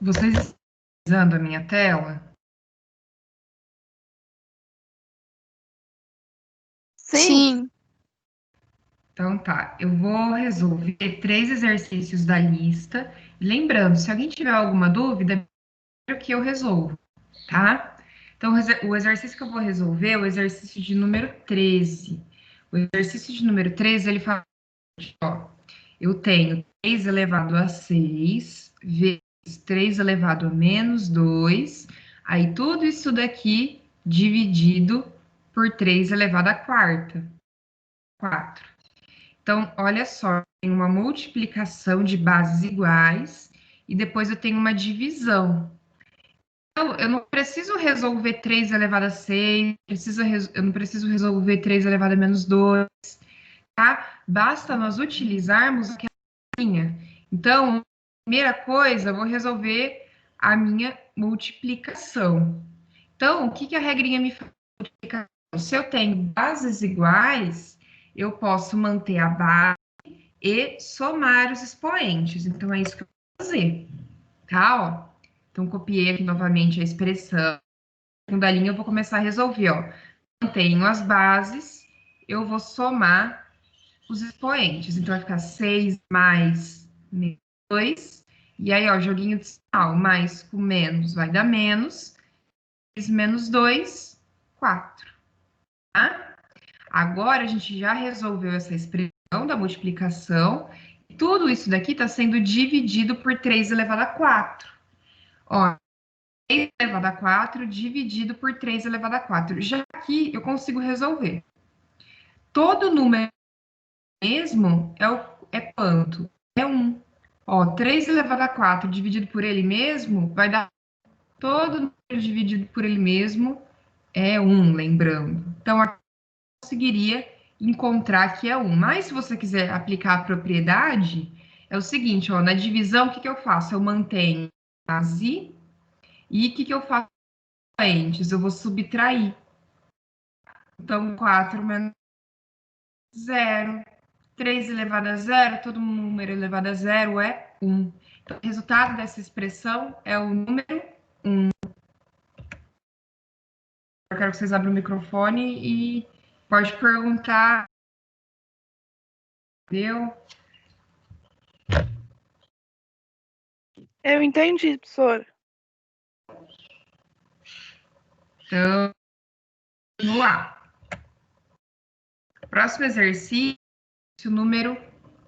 Vocês estão usando a minha tela? Sim. Sim. Então tá, eu vou resolver 3 exercícios da lista. Lembrando, se alguém tiver alguma dúvida, é o que eu resolvo, tá? Então, o exercício que eu vou resolver é o exercício de número 13. O exercício de número 13, ele fala, ó, eu tenho 3 elevado a 6 vezes 3 elevado a menos 2, aí tudo isso daqui dividido por 3 elevado à quarta, 4. Então, olha só, tem uma multiplicação de bases iguais e depois eu tenho uma divisão. Então, eu não preciso resolver 3 elevado a 6, eu não preciso resolver 3 elevado a menos 2, tá? Basta nós utilizarmos aquela linha. Então, a primeira coisa, eu vou resolver a minha multiplicação. Então, o que que a regrinha me fala? Se eu tenho bases iguais, eu posso manter a base e somar os expoentes. Então, é isso que eu vou fazer, tá? Ó. Então, copiei aqui novamente a expressão. Segunda linha, eu vou começar a resolver, ó. Mantenho as bases, eu vou somar os expoentes. Então, vai ficar 6 mais menos 2. E aí, ó, joguinho de sinal. Mais com menos vai dar menos. 6 menos 2, 4. Tá? Agora, a gente já resolveu essa expressão da multiplicação. Tudo isso daqui está sendo dividido por 3 elevado a 4. Ó, 3 elevado a 4 dividido por 3 elevado a 4. Já aqui eu consigo resolver. Todo número mesmo é quanto? É 1. Ó, 3 elevado a 4 dividido por ele mesmo vai dar todo número dividido por ele mesmo é 1, lembrando. Então, aqui eu conseguiria encontrar que é 1. Mas se você quiser aplicar a propriedade, é o seguinte, ó, na divisão, o que que eu faço? Eu mantenho a base e o que que eu faço antes? Eu vou subtrair. Então, 4 menos 0. 3 elevado a 0, todo número elevado a 0 é 1. Então, o resultado dessa expressão é o número 1. Eu quero que vocês abram o microfone e pode perguntar. Entendeu? Eu entendi, professor. Então, vamos lá. Próximo exercício, número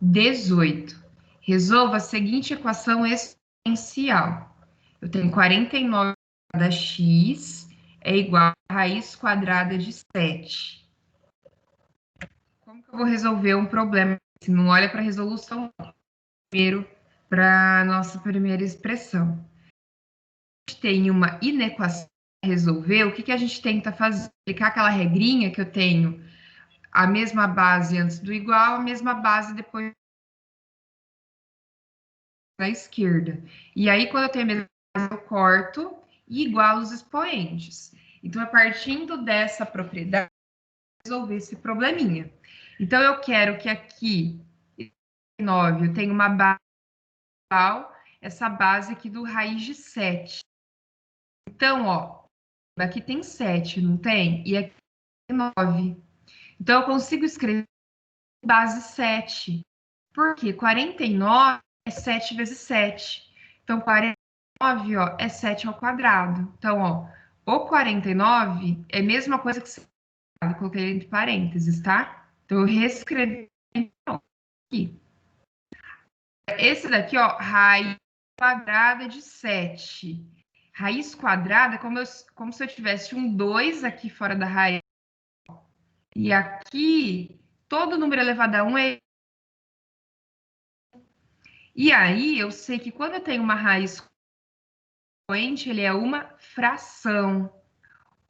18. Resolva a seguinte equação exponencial. Eu tenho 49 da x é igual a raiz quadrada de 7. Como que eu vou resolver um problema? Se não olha para a resolução, primeiro para a nossa primeira expressão. A gente tem uma inequação para resolver, o que que a gente tenta fazer? Aplicar aquela regrinha que eu tenho a mesma base antes do igual, a mesma base depois da esquerda. E aí, quando eu tenho a mesma base, eu corto e igualo os expoentes. Então, é partindo dessa propriedade, resolver esse probleminha. Então, eu quero que aqui, 9, eu tenha uma base igual, essa base aqui do raiz de 7. Então, ó, aqui tem 7, não tem? E aqui tem 9. Então, eu consigo escrever base 7. Por quê? 49 é 7 vezes 7. Então, 49, ó, é 7 ao quadrado. Então, ó, o 49 é a mesma coisa que 7, eu coloquei entre parênteses, tá? Então, eu reescrevi aqui. Esse daqui, ó, raiz quadrada de 7. Raiz quadrada é como se eu tivesse um 2 aqui fora da raiz. E aqui, todo número elevado a 1 é. E aí, eu sei que quando eu tenho uma raiz expoente, ele é uma fração.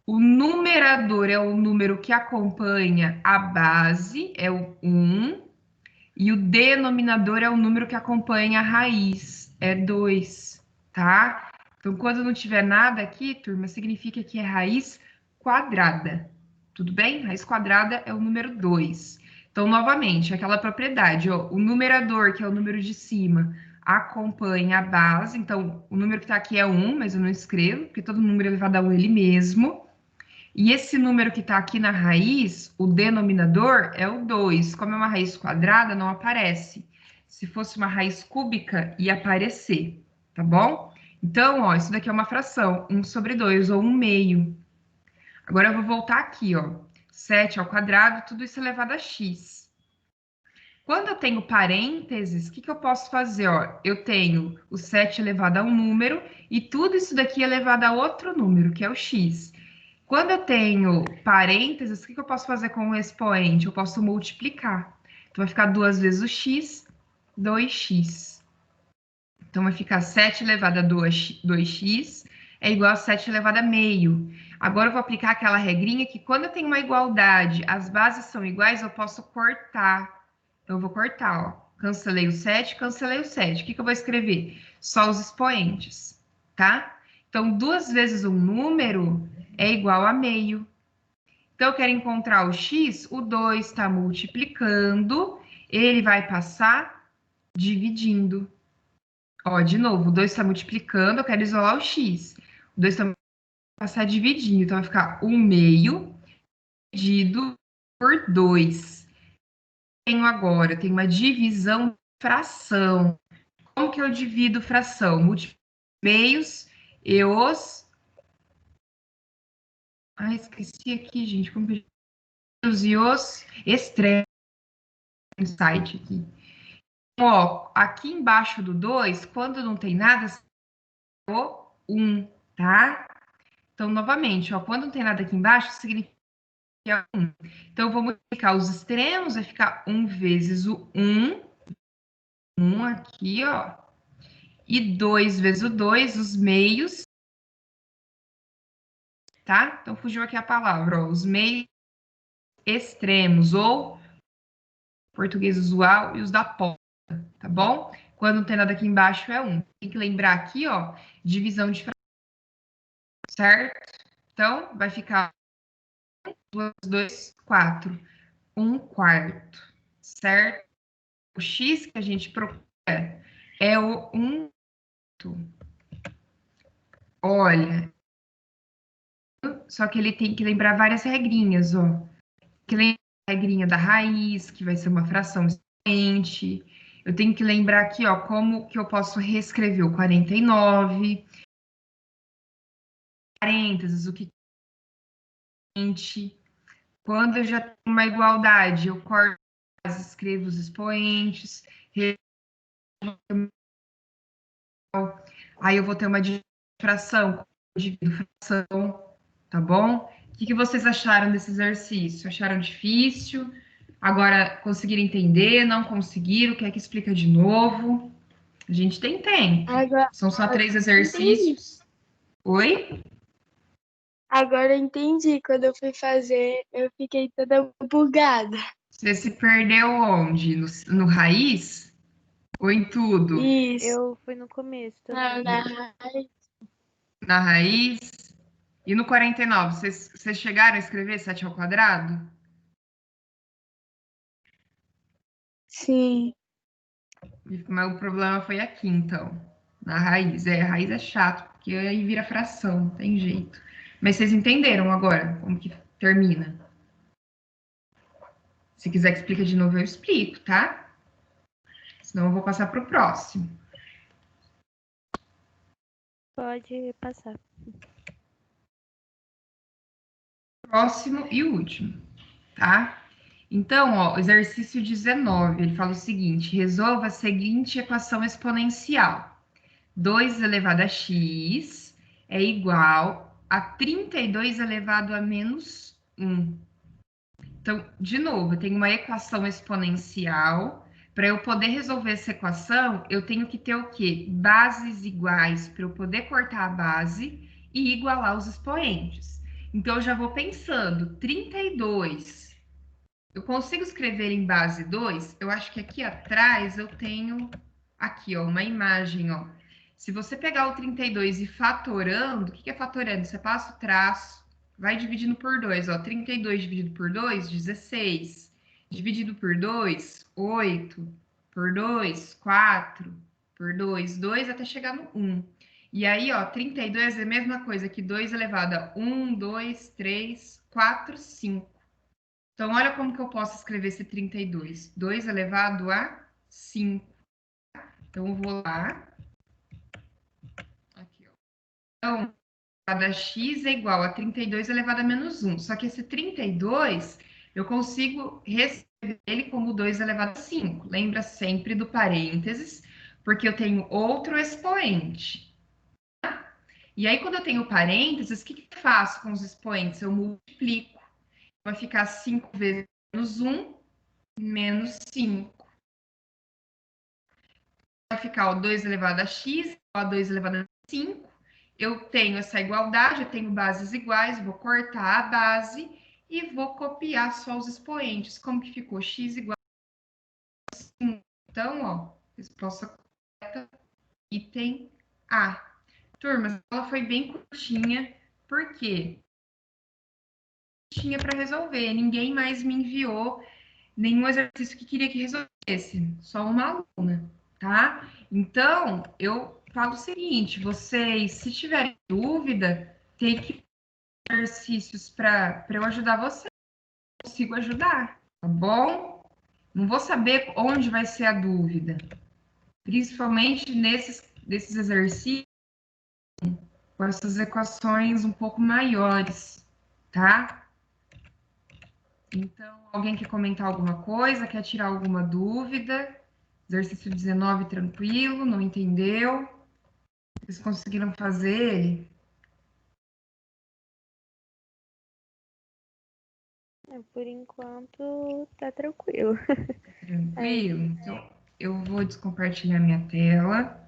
O numerador é o número que acompanha a base, é o 1, e o denominador é o número que acompanha a raiz, é 2, tá? Então, quando não tiver nada aqui, turma, significa que é raiz quadrada, tudo bem? Raiz quadrada é o número 2. Então, novamente, aquela propriedade, ó, o numerador, que é o número de cima, acompanha a base. Então, o número que está aqui é 1, mas eu não escrevo, porque todo número elevado a 1 é ele mesmo. E esse número que está aqui na raiz, o denominador, é o 2. Como é uma raiz quadrada, não aparece. Se fosse uma raiz cúbica, ia aparecer, tá bom? Então, ó, isso daqui é uma fração, 1 sobre 2, ou 1 meio. Agora eu vou voltar aqui, ó. 7 ao quadrado, tudo isso elevado a x. Quando eu tenho parênteses, o que eu posso fazer? Ó? Eu tenho o 7 elevado a um número e tudo isso daqui elevado a outro número, que é o x. Quando eu tenho parênteses, o que eu posso fazer com o expoente? Eu posso multiplicar. Então, vai ficar 2 vezes o x, 2x. Então, vai ficar 7 elevado a 2x é igual a 7 elevado a meio. Agora, eu vou aplicar aquela regrinha que quando eu tenho uma igualdade, as bases são iguais, eu posso cortar. Então, eu vou cortar, ó. Cancelei o 7, cancelei o 7. O que eu vou escrever? Só os expoentes, tá? Então, 2 vezes um número é igual a meio. Então, eu quero encontrar o x, o 2 está multiplicando, ele vai passar dividindo. Ó, de novo, o 2 está multiplicando, eu quero isolar o x. O 2 está passar dividindo, então vai ficar 1 meio dividido por 2. Tenho agora, tenho uma divisão de fração. Como que eu divido fração? Múltiplos meios e os... Ah, esqueci aqui, gente. Como que... E os extremos no site aqui. Ó, aqui embaixo do 2, quando não tem nada, é o 1, tá? Então, novamente, ó, quando não tem nada aqui embaixo, significa que é 1. Então, eu vou multiplicar os extremos, vai ficar 1 vezes o 1. 1 aqui, ó. E 2 vezes o 2, os meios. Tá? Então, fugiu aqui a palavra, ó. Os meios extremos, ou português usual, e os da ponta, tá bom? Quando não tem nada aqui embaixo, é 1. Tem que lembrar aqui, ó, divisão de fração, certo? Então, vai ficar 2, 2, 4. 1 quarto, certo? O x que a gente procura é o 1. Olha, só que ele tem que lembrar várias regrinhas, ó. Que lembra a regrinha da raiz, que vai ser uma fração expoente. Eu tenho que lembrar aqui, ó, como que eu posso reescrever o 49, parênteses, o que quando eu já tenho uma igualdade, eu corto, escrevo os expoentes, aí eu vou ter uma fração, divido fração, tá bom? O que vocês acharam desse exercício? Acharam difícil? Agora conseguiram entender? Não conseguiram? Quer que explica de novo? A gente tem tempo. Agora, São só 3 entendi. exercícios. Oi? Agora eu entendi. Quando eu fui fazer, eu fiquei toda bugada. Você se perdeu onde? No raiz? Ou em tudo? Isso. Eu fui no começo também. Na raiz? E no 49, vocês chegaram a escrever 7 ao quadrado? Sim. Mas o problema foi aqui, então. Na raiz. A raiz é chato, porque aí vira fração, não tem jeito. Mas vocês entenderam agora como que termina? Se quiser que explique de novo, eu explico, tá? Senão eu vou passar para o próximo. Pode passar. Próximo e último, tá? Então, ó, exercício 19, ele fala o seguinte: resolva a seguinte equação exponencial. 2 elevado a x é igual a 32 elevado a menos 1. Então, de novo, eu tenho uma equação exponencial. Para eu poder resolver essa equação, eu tenho que ter o quê? Bases iguais para eu poder cortar a base e igualar os expoentes. Então, eu já vou pensando, 32. Eu consigo escrever em base 2? Eu acho que aqui atrás eu tenho aqui, ó, uma imagem, ó. Se você pegar o 32 e fatorando, o que é fatorando? Você passa o traço, vai dividindo por 2, ó. 32 dividido por 2, 16. Dividido por 2, 8. Por 2, 4. por 2, 2 até chegar no 1. E aí, ó, 32 é a mesma coisa que 2 elevado a 1, 2, 3, 4, 5. Então, olha como que eu posso escrever esse 32. 2 elevado a 5. Então, eu vou lá. Aqui, ó. Então, cada x é igual a 32 elevado a menos 1. Só que esse 32, eu consigo reescrever ele como 2 elevado a 5. Lembra sempre do parênteses, porque eu tenho outro expoente. E aí, quando eu tenho parênteses, o que eu faço com os expoentes? Eu multiplico. Vai ficar 5 vezes menos 1, menos 5. Vai ficar o 2 elevado a x, igual a 2 elevado a 5. Eu tenho essa igualdade, eu tenho bases iguais, vou cortar a base e vou copiar só os expoentes. Como que ficou? X igual a 5. Então, ó, resposta correta, item A. Turma, ela foi bem curtinha, por quê? Tinha para resolver, ninguém mais me enviou nenhum exercício que queria que resolvesse, só uma aluna, tá? Então, eu falo o seguinte: vocês, se tiverem dúvida, tem que ter exercícios para eu ajudar vocês. Eu consigo ajudar, tá bom? Não vou saber onde vai ser a dúvida, principalmente desses exercícios com essas equações um pouco maiores, tá? Então, alguém quer comentar alguma coisa? Quer tirar alguma dúvida? Exercício 19, tranquilo, não entendeu? Vocês conseguiram fazer ele? Por enquanto, tá tranquilo. Tranquilo? Então, eu vou descompartilhar minha tela.